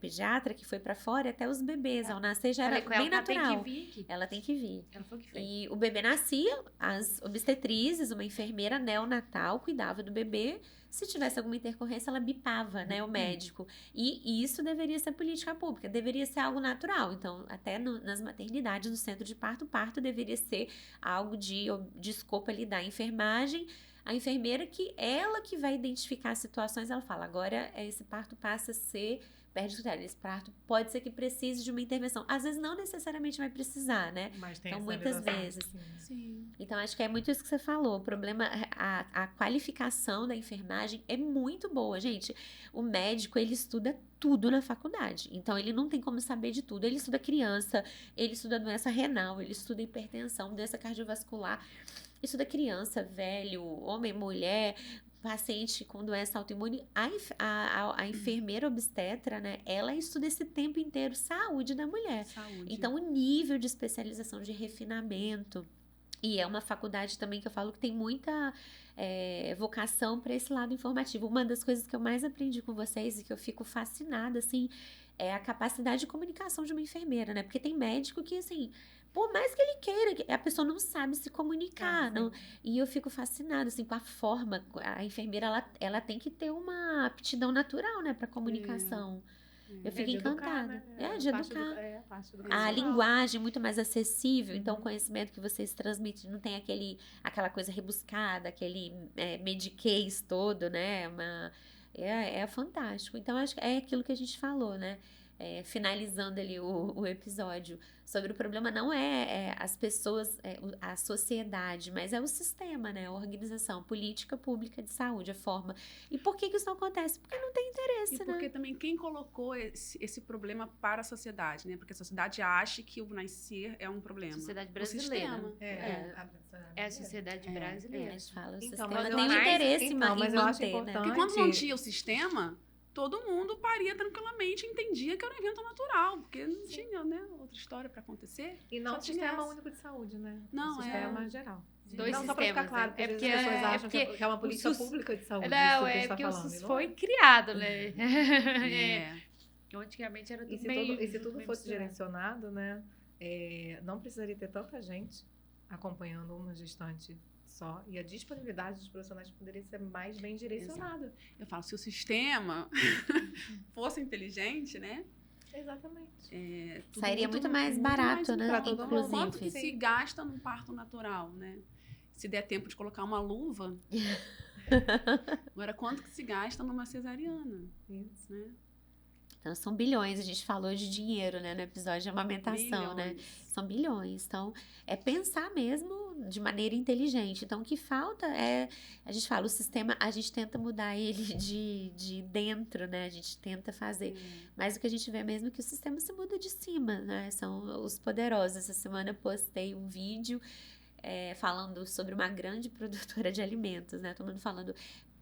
pediatra que foi para fora, e até os bebês ao nascer já era bem natural. Ela tem que vir. Ela falou que foi. E o bebê nascia, as obstetrizes, uma enfermeira neonatal cuidava do bebê. Se tivesse alguma intercorrência, ela bipava, né, o médico. E isso deveria ser política pública, deveria ser algo natural. Então, até nas maternidades, no centro de parto, o parto deveria ser algo de escopo ali da enfermagem. A enfermeira ela que vai identificar as situações, ela fala, agora esse parto passa a ser perde o esse parto pode ser que precise de uma intervenção. Às vezes não necessariamente vai precisar, né? Mas tem então, muitas vezes. Sim. Então, acho que é muito isso que você falou. O problema, a qualificação da enfermagem é muito boa, gente. O médico, ele estuda tudo na faculdade. Então, ele não tem como saber de tudo. Ele estuda criança, ele estuda doença renal, ele estuda hipertensão, doença cardiovascular, estuda criança, velho, homem, mulher, paciente com doença autoimune. A enfermeira obstetra, né, ela estuda esse tempo inteiro saúde da mulher. Então, o nível de especialização, de refinamento E é uma faculdade também que eu falo que tem muita vocação para esse lado informativo. Uma das coisas que eu mais aprendi com vocês e que eu fico fascinada, assim, é a capacidade de comunicação de uma enfermeira, né? Porque tem médico que, assim, por mais que ele queira, a pessoa não sabe se comunicar, não. E eu fico fascinada, assim, com a forma. A enfermeira, ela tem que ter uma aptidão natural, né, para comunicação. Eu fico encantada. De educar. A linguagem muito mais acessível, então o conhecimento que vocês transmitem não tem aquela coisa rebuscada, aquele mediquês todo, né? É fantástico. Então, acho que é aquilo que a gente falou, né? Finalizando ali o episódio, sobre o problema não as pessoas, a sociedade, mas é o sistema, né? A organização política pública de saúde, a forma. E por que isso não acontece? Porque não tem interesse, né? E porque também quem colocou esse problema para a sociedade, né? Porque a sociedade acha que o nascer é um problema. Sociedade brasileira. O sistema. É a sociedade brasileira. A gente fala, o então, sistema tem um interesse em manter, né? Porque quando não tinha o sistema, todo mundo paria tranquilamente e entendia que era um evento natural, porque não tinha, né, outra história para acontecer. E não o sistema único de saúde, né? Não, o sistema geral. Dois não, sistemas, só para ficar claro, porque as pessoas acham que é uma política pública de saúde. Não, é porque o SUS foi criado, né? Antigamente era tudo meio... E se tudo fosse direcionado, né? Não precisaria ter tanta gente acompanhando uma gestante só, e a disponibilidade dos profissionais poderia ser mais bem direcionada. Exato. Eu falo, se o sistema fosse inteligente, né? Exatamente. Sairia muito mais barato, né? Inclusive. Quanto que se gasta num parto natural, né? Se der tempo de colocar uma luva. Agora, quanto que se gasta numa cesariana? Isso. Né? Então, são bilhões. A gente falou de dinheiro, né? No episódio de amamentação, né? São bilhões. Então, é pensar mesmo de maneira inteligente. Então, o que falta a gente fala, o sistema, a gente tenta mudar ele de dentro, né? A gente tenta fazer. Mas o que a gente vê mesmo é que o sistema se muda de cima, né? São os poderosos. Essa semana eu postei um vídeo falando sobre uma grande produtora de alimentos, né? Todo mundo falando,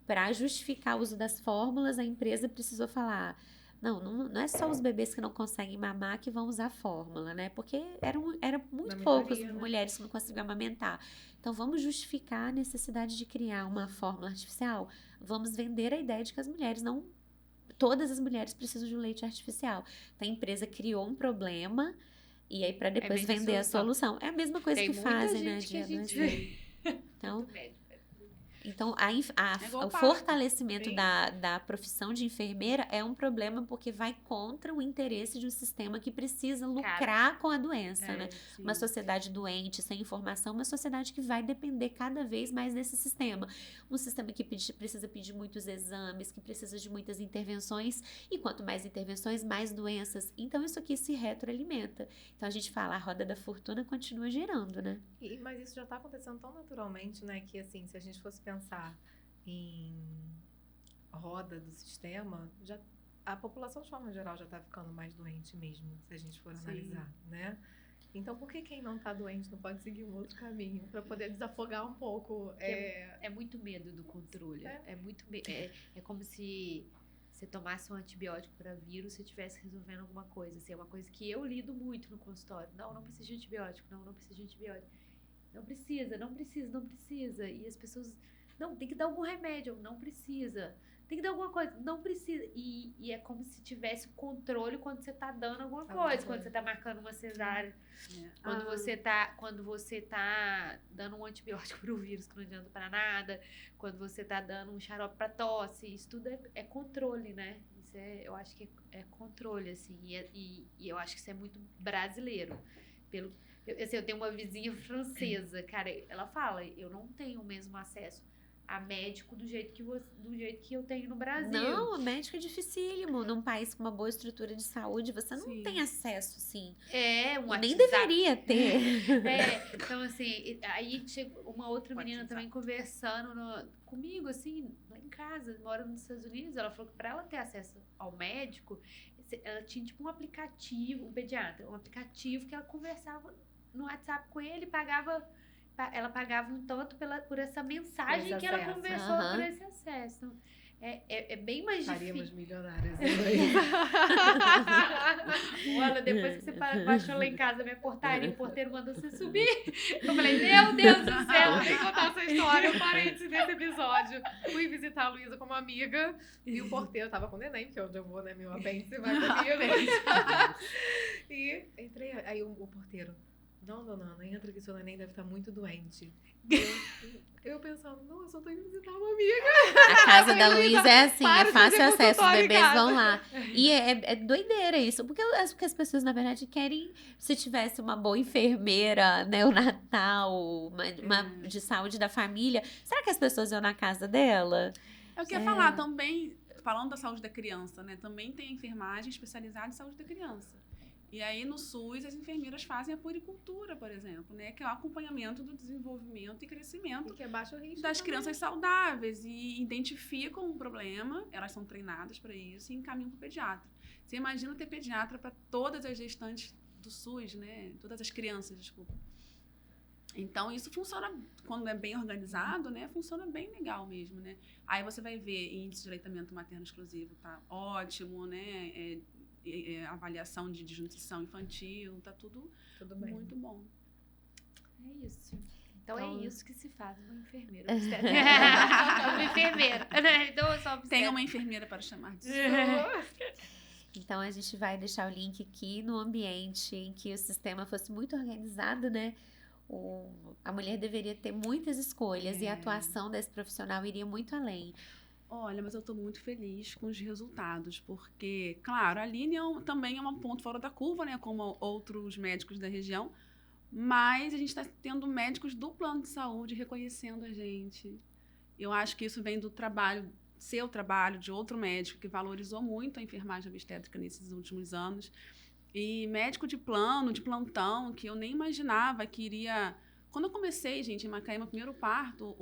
para justificar o uso das fórmulas, a empresa precisou falar... Não é só os bebês que não conseguem mamar que vão usar fórmula, né? Porque eram muito poucas mulheres que não conseguiam amamentar. Então, vamos justificar a necessidade de criar uma fórmula artificial. Vamos vender a ideia de que as mulheres não... Todas as mulheres precisam de um leite artificial. Então, a empresa criou um problema e aí para depois vender a solução. É a mesma coisa que fazem, né? Então, o fortalecimento da profissão de enfermeira é um problema porque vai contra o interesse de um sistema que precisa lucrar com a doença, né? Sim. Uma sociedade doente, sem informação, uma sociedade que vai depender cada vez mais desse sistema. Um sistema que precisa pedir muitos exames, que precisa de muitas intervenções, e quanto mais intervenções, mais doenças. Então, isso aqui se retroalimenta. Então, a gente fala, a roda da fortuna continua girando, né? Mas isso já está acontecendo tão naturalmente, né? Que, assim, se a gente fosse pensar em roda do sistema, a população de forma geral já está ficando mais doente mesmo, se a gente for analisar, né? Então, por que quem não está doente não pode seguir um outro caminho para poder desafogar um pouco? É muito medo do controle. É como se você tomasse um antibiótico para vírus, você estivesse resolvendo alguma coisa. Assim, é uma coisa que eu lido muito no consultório. Não precisa de antibiótico. Não precisa de antibiótico. Não precisa. E as pessoas... Não, tem que dar algum remédio. Não precisa. Tem que dar alguma coisa. Não precisa. E é como se tivesse controle quando você tá dando alguma coisa. Quando você tá marcando uma cesárea. Quando você tá dando um antibiótico pro vírus que não adianta pra nada. Quando você tá dando um xarope pra tosse. Isso tudo é controle, né? Isso eu acho que é controle, assim. E eu acho que isso é muito brasileiro. Eu tenho uma vizinha francesa, cara, ela fala, eu não tenho o mesmo acesso a médico do jeito que eu tenho no Brasil. Não, o médico é dificílimo. Num país com uma boa estrutura de saúde, você não tem acesso, sim. Nem deveria ter. Então, assim, aí chegou uma outra menina também conversando comigo, assim, lá em casa, mora nos Estados Unidos, ela falou que para ela ter acesso ao médico, ela tinha tipo um aplicativo, um pediatra, um aplicativo que ela conversava no WhatsApp com ele, ela pagava um tanto por essa mensagem que ela conversou por esse acesso. É bem mais Estaríamos difícil. milionários. Olha, depois que você baixou lá em casa minha portaria, o porteiro mandou você subir. Eu falei, meu Deus do céu, tem que contar essa história. Eu parei desse episódio. Fui visitar a Luísa como amiga e o porteiro tava com o neném, porque onde eu vou, né, meu apêndice vai comigo. E entrei, aí o porteiro, não, dona Ana, entra que seu neném deve estar muito doente. Eu pensando, não, eu só tô indo visitar uma amiga. A casa da Luísa é assim, Para é de fácil fazer acesso, os consultório em bebês casa. vão lá. E é doideira isso, porque as pessoas, na verdade, querem, se tivesse uma boa enfermeira, neonatal, uma de saúde da família, será que as pessoas iam na casa dela? Eu queria falar também, falando da saúde da criança, né? Também tem enfermagem especializada em saúde da criança. E aí, no SUS, as enfermeiras fazem a puericultura, por exemplo, né? Que é o acompanhamento do desenvolvimento e crescimento Que é baixo risco. das também. crianças saudáveis e identificam um problema, elas são treinadas para isso e encaminham para o pediatra. Você imagina ter pediatra para todas as gestantes do SUS, né? Todas as crianças, desculpa. Então, isso funciona, quando é bem organizado, né? Funciona bem legal mesmo, né? Aí você vai ver índice de aleitamento materno exclusivo, tá ótimo, né? Avaliação de desnutrição infantil, tá tudo bem. muito bom. É isso. Então é isso que se faz uma enfermeira. Uma enfermeira. Então, só Tem uma enfermeira para chamar de Então, a gente vai deixar o link aqui no ambiente em que o sistema fosse muito organizado, né? A mulher deveria ter muitas escolhas e a atuação desse profissional iria muito além. Olha, mas eu estou muito feliz com os resultados, porque, claro, a Aline também é um ponto fora da curva, né? Como outros médicos da região, mas a gente está tendo médicos do plano de saúde reconhecendo a gente. Eu acho que isso vem do trabalho, seu trabalho, de outro médico que valorizou muito a enfermagem obstétrica nesses últimos anos. E médico de plano, de plantão, que eu nem imaginava que iria... Quando eu comecei, gente, em Macaé, meu primeiro parto,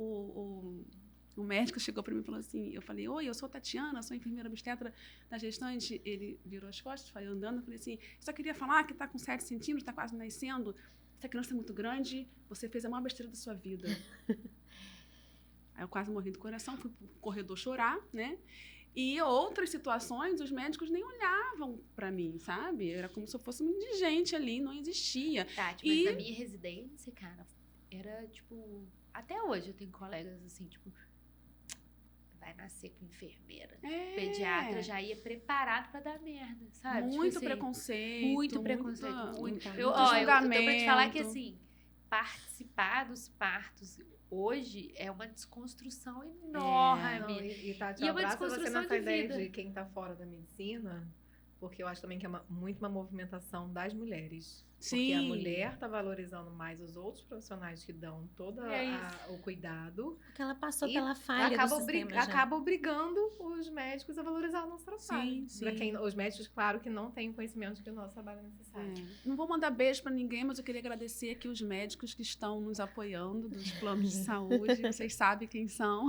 o médico chegou para mim e falou assim, eu falei, oi, eu sou a Tatiana, sou enfermeira obstetra da gestante. Ele virou as costas, foi andando, eu falei assim, só queria falar que está com 7 centímetros, está quase nascendo, essa criança é muito grande, você fez a maior besteira da sua vida. Aí eu quase morri do coração, fui pro corredor chorar, né? E outras situações, os médicos nem olhavam para mim, sabe? Era como se eu fosse uma indigente ali, não existia. Tati, mas na minha residência, cara, era tipo... Até hoje eu tenho colegas assim, tipo... Vai nascer com enfermeira. O pediatra já ia preparado pra dar merda, sabe? Muito tipo assim, preconceito. Muito preconceito. Muito. Muito Eu julgamento. pra te falar que, assim, participar dos partos hoje é uma desconstrução enorme. E Tati, E é uma abraça você desconstrução nessa de ideia vida. de quem tá fora da medicina, porque eu acho também que é muito uma movimentação das mulheres. Porque a mulher tá valorizando mais os outros profissionais que dão todo o cuidado. Porque ela passou E pela falha do sistema já. acaba obrigando os médicos a valorizar o nosso trabalho. Sim. Os médicos, claro, que não têm o conhecimento que o nosso trabalho é necessário. Não vou mandar beijo para ninguém, mas eu queria agradecer aqui os médicos que estão nos apoiando dos planos de saúde. Vocês sabem quem são.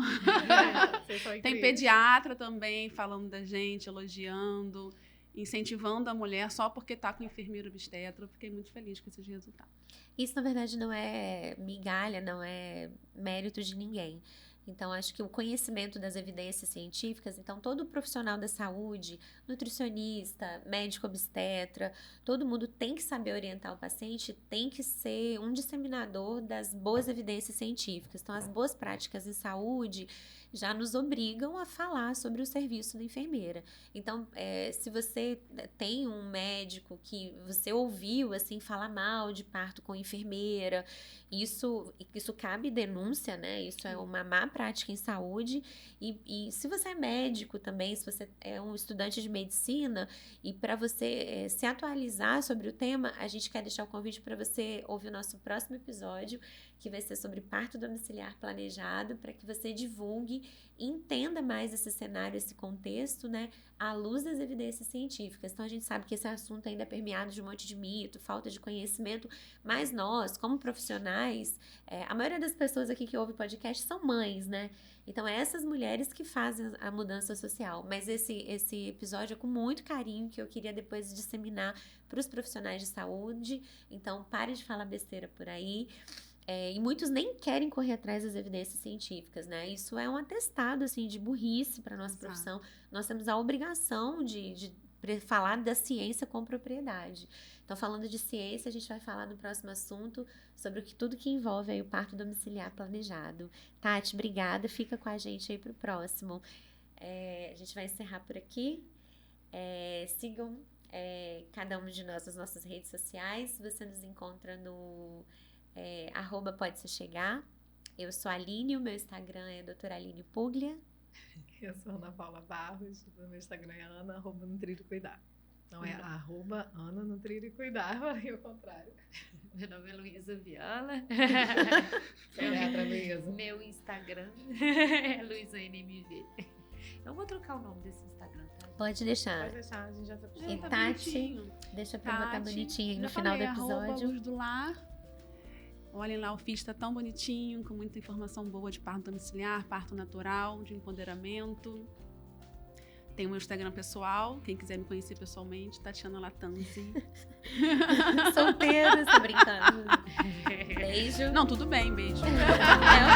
Tem pediatra também falando da gente, elogiando, incentivando a mulher só porque está com enfermeiro obstetra. Eu fiquei muito feliz com esses resultados. Isso, na verdade, não é migalha, não é mérito de ninguém. Então, acho que o conhecimento das evidências científicas, então, todo profissional da saúde, nutricionista, médico obstetra, todo mundo tem que saber orientar o paciente, tem que ser um disseminador das boas evidências científicas. Então, as boas práticas em saúde já nos obrigam a falar sobre o serviço da enfermeira. Então, se você tem um médico que você ouviu, assim, falar mal de parto com enfermeira, isso cabe denúncia, né? Isso é uma má prática em saúde. E se você é médico também, se você é um estudante de medicina, e para você se atualizar sobre o tema, a gente quer deixar o convite para você ouvir o nosso próximo episódio, que vai ser sobre parto domiciliar planejado, para que você divulgue e entenda mais esse cenário, esse contexto, né, à luz das evidências científicas. Então, a gente sabe que esse assunto ainda é permeado de um monte de mito, falta de conhecimento, mas nós, como profissionais, a maioria das pessoas aqui que ouve podcast são mães, né? Então, é essas mulheres que fazem a mudança social. Mas esse episódio é com muito carinho, que eu queria depois disseminar para os profissionais de saúde. Então, pare de falar besteira por aí. E muitos nem querem correr atrás das evidências científicas, né? Isso é um atestado, assim, de burrice para nossa profissão. Nós temos a obrigação de falar da ciência com propriedade. Então, falando de ciência, a gente vai falar no próximo assunto sobre tudo que envolve aí o parto domiciliar planejado. Tati, obrigada. Fica com a gente aí para o próximo. A gente vai encerrar por aqui. Sigam cada um de nós nas nossas redes sociais. Você nos encontra no @pode-se-chegar. Eu sou a Aline, o meu Instagram é doutora Aline Puglia. Eu sou Ana Paula Barros, o meu Instagram é Ana, @Nutrir e Cuidar. Não é @Ana Nutrir e Cuidar, falei o contrário. Meu nome é Luísa Viana. Luísa. Meu Instagram é LuisaNMV. Eu vou trocar o nome desse Instagram, tá? Pode deixar. Pode deixar, a gente já sabe. E Tati, deixa pra botar bonitinho aí no final do episódio. Luz do Lar. Olhem lá, o feed está tão bonitinho, com muita informação boa de parto domiciliar, parto natural, de empoderamento. Tem o meu Instagram pessoal, quem quiser me conhecer pessoalmente, Tatiana Latanzi. Solteira, tô brincando. Beijo. Não, tudo bem, beijo. É